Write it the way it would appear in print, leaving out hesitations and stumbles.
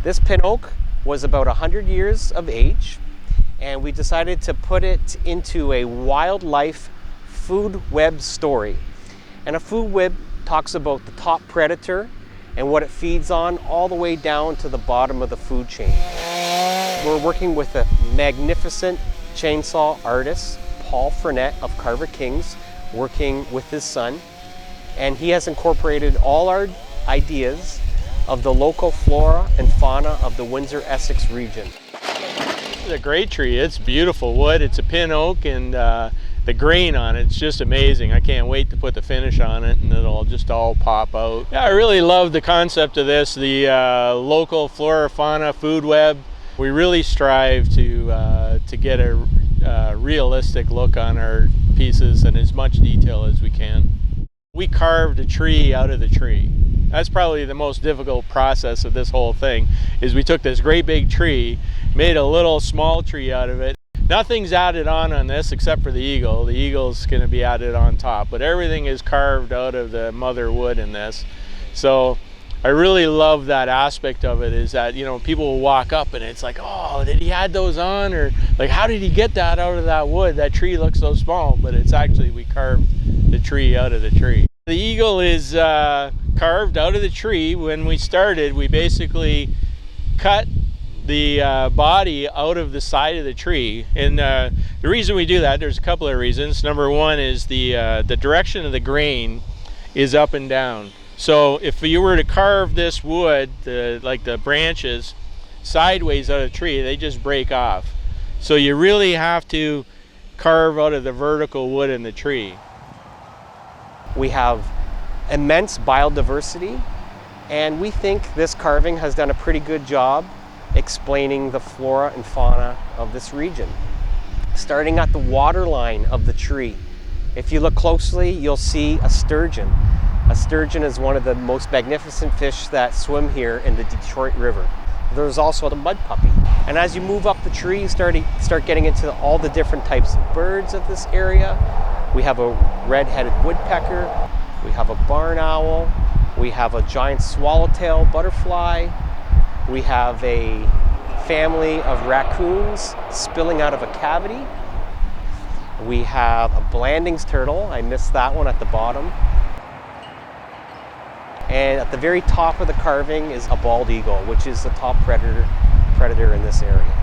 This pin oak was about 100 years of age, and we decided to put it into a wildlife food web story. And a food web talks about the top predator and what it feeds on all the way down to the bottom of the food chain. We're working with a magnificent chainsaw artist, Paul of Carver Kings, working with his son, and he has incorporated all our ideas of the local flora and fauna of the Windsor-Essex region. It's a great tree. It's beautiful wood. It's a pin oak, and the grain on it's just amazing. I can't wait to put the finish on it and it'll just all pop out. Yeah, I really love the concept of this, the local flora fauna food web. We really strive to get a realistic look on our pieces and as much detail as we can. We carved a tree out of the tree. That's probably the most difficult process of this whole thing, is we took this great big tree, made a little small tree out of it. Nothing's added on this except for the eagle. The eagle's going to be added on top, but everything is carved out of the mother wood in this. So I really love that aspect of it, is that, you know, people will walk up and it's like, oh, did he add those on? Or like, how did he get that out of that wood? That tree looks so small, but it's actually, we carved the tree out of the tree. The eagle is carved out of the tree. When we started, we basically cut the body out of the side of the tree, and the reason we do that, there's a couple of reasons. Number one is the direction of the grain is up and down. So if you were to carve this wood, like the branches, sideways out of the tree, they just break off. So you really have to carve out of the vertical wood in the tree. We have immense biodiversity, and we think this carving has done a pretty good job explaining the flora and fauna of this region. Starting at the waterline of the tree, if you look closely, you'll see a sturgeon. A sturgeon is one of the most magnificent fish that swim here in the Detroit River. There's also the mud puppy. And as you move up the tree, you start getting into all the different types of birds of this area. We have a red-headed woodpecker, we have a barn owl, we have a giant swallowtail butterfly, we have a family of raccoons spilling out of a cavity. We have a Blanding's turtle, I missed that one at the bottom. And at the very top of the carving is a bald eagle, which is the top predator in this area.